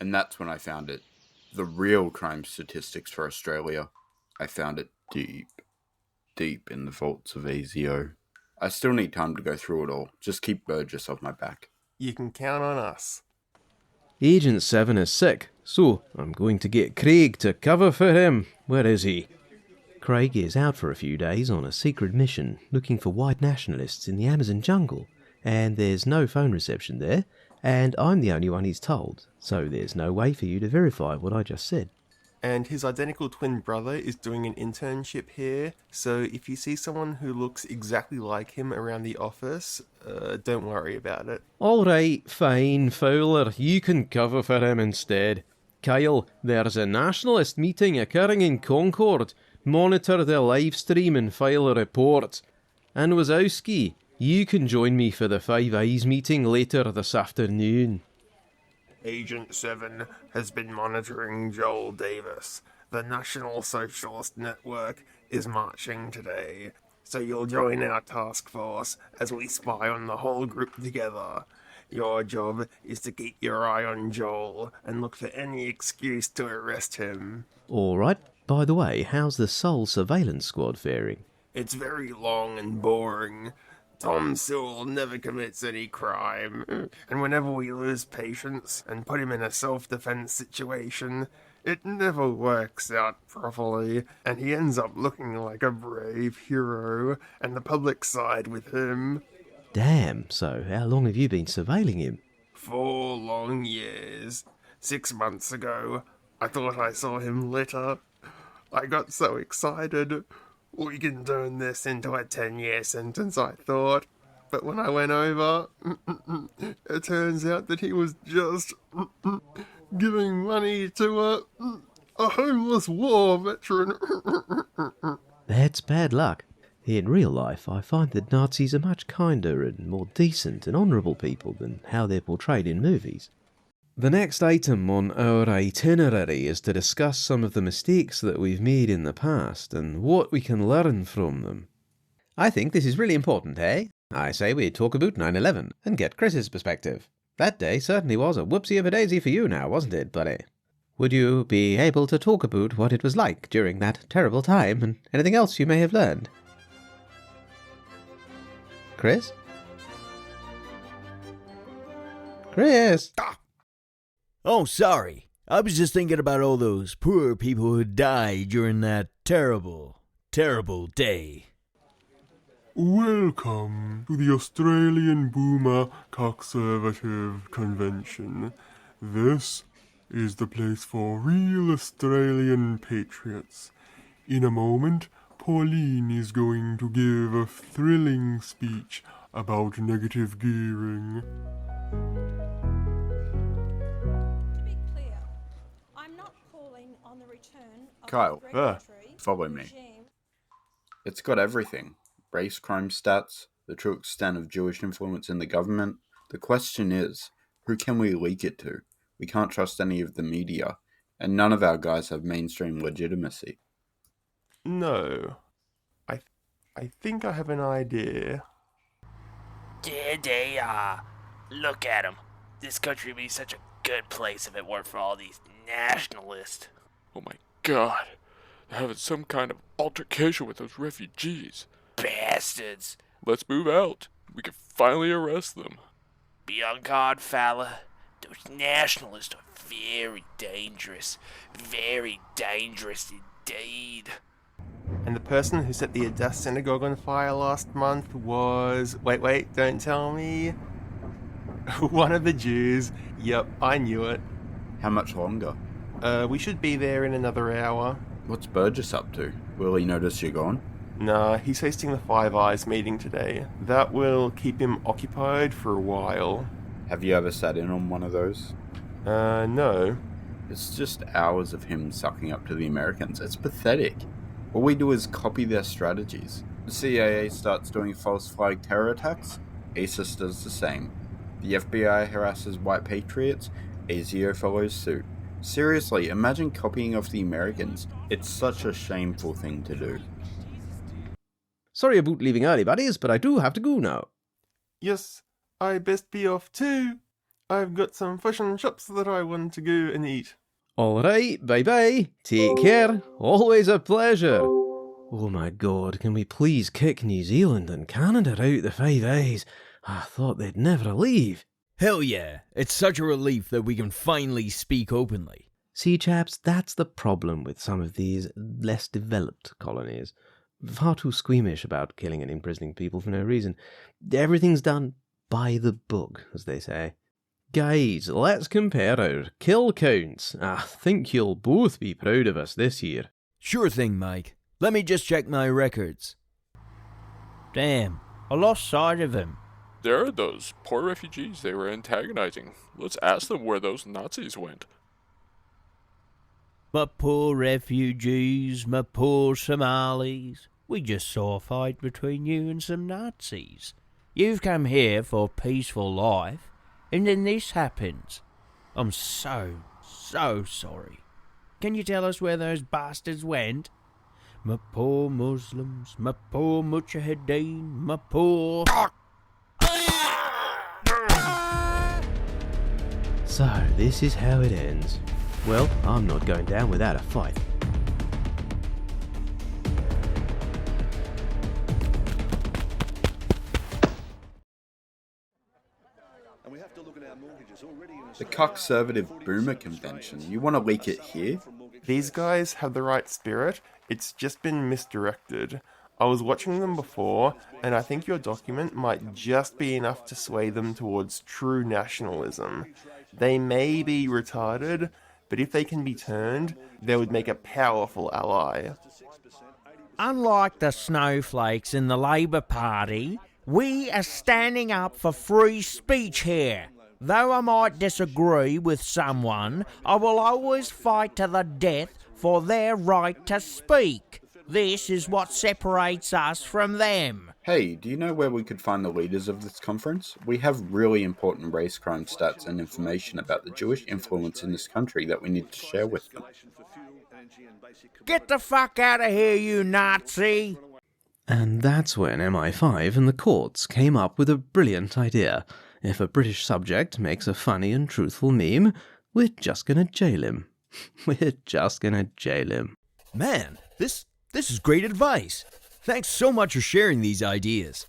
And that's when I found it. The real crime statistics for Australia. I found it deep in the vaults of ASIO. I still need time to go through it all. Just keep Burgess off my back. You can count on us. Agent 7 is sick, so I'm going to get Craig to cover for him. Where is he? Craig is out for a few days on a secret mission looking for white nationalists in the Amazon jungle, and there's no phone reception there, and I'm the only one he's told, so there's no way for you to verify what I just said. And his identical twin brother is doing an internship here, so if you see someone who looks exactly like him around the office, don't worry about it. Alright, fine, Fowler, you can cover for him instead. Kyle, there's a nationalist meeting occurring in Concord. Monitor the live stream and file a report. And Wazowski, you can join me for the Five Eyes meeting later this afternoon. Agent 7 has been monitoring Joel Davis. The National Socialist Network is marching today, so you'll join our task force as we spy on the whole group together. Your job is to keep your eye on Joel and look for any excuse to arrest him. Alright, by the way, how's the Soul Surveillance Squad faring? It's very long and boring. Tom Sewell never commits any crime, and whenever we lose patience and put him in a self-defense situation, it never works out properly, and he ends up looking like a brave hero, and the public side with him. Damn, so how long have you been surveilling him? 4 long years. 6 months ago, I thought I saw him litter. I got so excited. We can turn this into a 10-year sentence, I thought. But when I went over, it turns out that he was just giving money to a homeless war veteran. That's bad luck. In real life, I find that Nazis are much kinder and more decent and honourable people than how they're portrayed in movies. The next item on our itinerary is to discuss some of the mistakes that we've made in the past and what we can learn from them. I think this is really important, eh? I say we talk about 9/11 and get Chris's perspective. That day certainly was a whoopsie of a daisy for you now, wasn't it, buddy? Would you be able to talk about what it was like during that terrible time and anything else you may have learned? Chris? Chris! Oh, sorry. I was just thinking about all those poor people who died during that terrible, terrible day. Welcome to the Australian Boomer Conservative Convention. This is the place for real Australian patriots. In a moment, Pauline is going to give a thrilling speech about negative gearing. Kyle, follow me. It's got everything. Race crime stats, the true extent of Jewish influence in the government. The question is, who can we leak it to? We can't trust any of the media, and none of our guys have mainstream legitimacy. No. I think I have an idea. There they are. Look at them. This country would be such a good place if it weren't for all these nationalists. Oh my God, they're having some kind of altercation with those refugees. Bastards. Let's move out. We can finally arrest them. Be on guard, fella. Those nationalists are very dangerous. Very dangerous indeed. And the person who set the Adass Synagogue on fire last month was... Wait, don't tell me. One of the Jews. Yep, I knew it. How much longer? We should be there in another hour. What's Burgess up to? Will he notice you're gone? Nah, he's hosting the Five Eyes meeting today. That will keep him occupied for a while. Have you ever sat in on one of those? No. It's just hours of him sucking up to the Americans. It's pathetic. All we do is copy their strategies. The CIA starts doing false flag terror attacks. ISIS does the same. The FBI harasses white patriots. ASIO follows suit. Seriously, imagine copying off the Americans. It's such a shameful thing to do. Sorry about leaving early, buddies, but I do have to go now. Yes, I best be off too. I've got some fish and chips that I want to go and eat. Alright, bye-bye. Take care. Always a pleasure. Oh my god, can we please kick New Zealand and Canada out the Five Eyes? I thought they'd never leave. Hell yeah, it's such a relief that we can finally speak openly. See, chaps, that's the problem with some of these less developed colonies. Far too squeamish about killing and imprisoning people for no reason. Everything's done by the book, as they say. Guys, let's compare our kill counts. I think you'll both be proud of us this year. Sure thing, Mike. Let me just check my records. Damn, I lost sight of him. There are those poor refugees they were antagonizing. Let's ask them where those Nazis went. My poor refugees, my poor Somalis. We just saw a fight between you and some Nazis. You've come here for peaceful life, and then this happens. I'm so sorry. Can you tell us where those bastards went? My poor Muslims, my poor Mujahideen, my poor... So, this is how it ends. Well, I'm not going down without a fight. The conservative boomer convention, you want to leak it here? These guys have the right spirit, it's just been misdirected. I was watching them before, and I think your document might just be enough to sway them towards true nationalism. They may be retarded, but if they can be turned, they would make a powerful ally. Unlike the snowflakes in the Labour Party, we are standing up for free speech here. Though I might disagree with someone, I will always fight to the death for their right to speak. This is what separates us from them. Hey, do you know where we could find the leaders of this conference? We have really important race crime stats and information about the Jewish influence in this country that we need to share with them. Get the fuck out of here, you Nazi! And that's when MI5 and the courts came up with a brilliant idea. If a British subject makes a funny and truthful meme, we're just gonna jail him. We're just gonna jail him. Man, this is great advice. Thanks so much for sharing these ideas.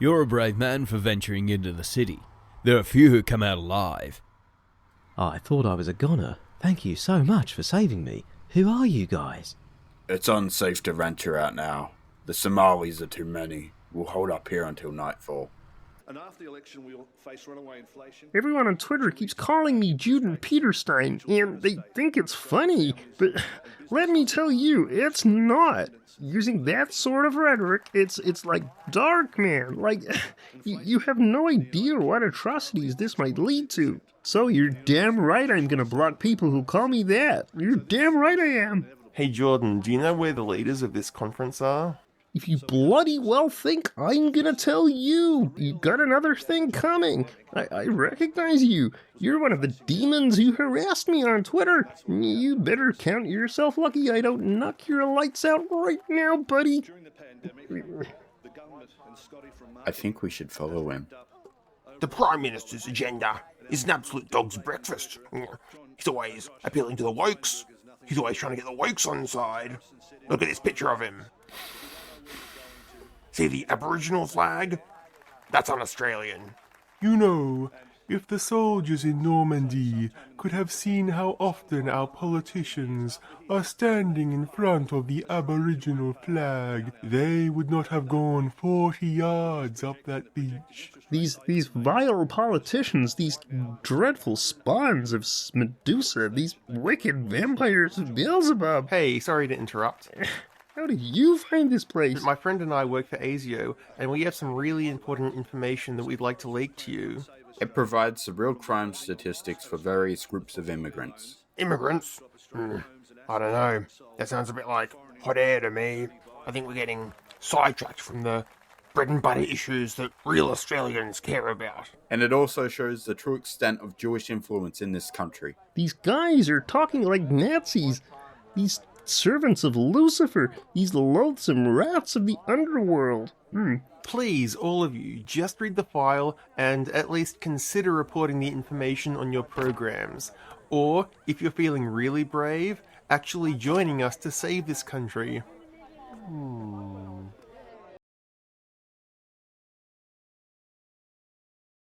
You're a brave man for venturing into the city. There are few who come out alive. I thought I was a goner. Thank you so much for saving me. Who are you guys? It's unsafe to venture out now. The Somalis are too many. We'll hold up here until nightfall. And after the election, we'll face runaway inflation. Everyone on Twitter keeps calling me Juden Peterstein, and they think it's funny, but let me tell you, it's not. Using that sort of rhetoric, it's like dark, man. Like, you have no idea what atrocities this might lead to. So you're damn right I'm gonna block people who call me that. You're damn right I am. Hey Jordan, do you know where the leaders of this conference are? If you bloody well think I'm gonna tell you, you got another thing coming. I recognize you. You're one of the demons who harassed me on Twitter. You better count yourself lucky I don't knock your lights out right now, buddy. I think we should follow him. The Prime Minister's agenda is an absolute dog's breakfast. He's always appealing to the wokes. He's always trying to get the wokes on side. Look at this picture of him. See the Aboriginal flag? That's un-Australian. You know, if the soldiers in Normandy could have seen how often our politicians are standing in front of the Aboriginal flag, they would not have gone 40 yards up that beach. These vile politicians, these dreadful spawns of Medusa, these wicked vampires of Beelzebub. Hey, sorry to interrupt. How did you find this place? My friend and I work for ASIO, and we have some really important information that we'd like to leak to you. It provides the real crime statistics for various groups of immigrants. Immigrants? I don't know. That sounds a bit like hot air to me. I think we're getting sidetracked from the bread and butter issues that real Australians care about. And it also shows the true extent of Jewish influence in this country. These guys are talking like Nazis. These servants of Lucifer, these loathsome rats of the underworld. Please, all of you, just read the file and at least consider reporting the information on your programs. Or, if you're feeling really brave, actually joining us to save this country.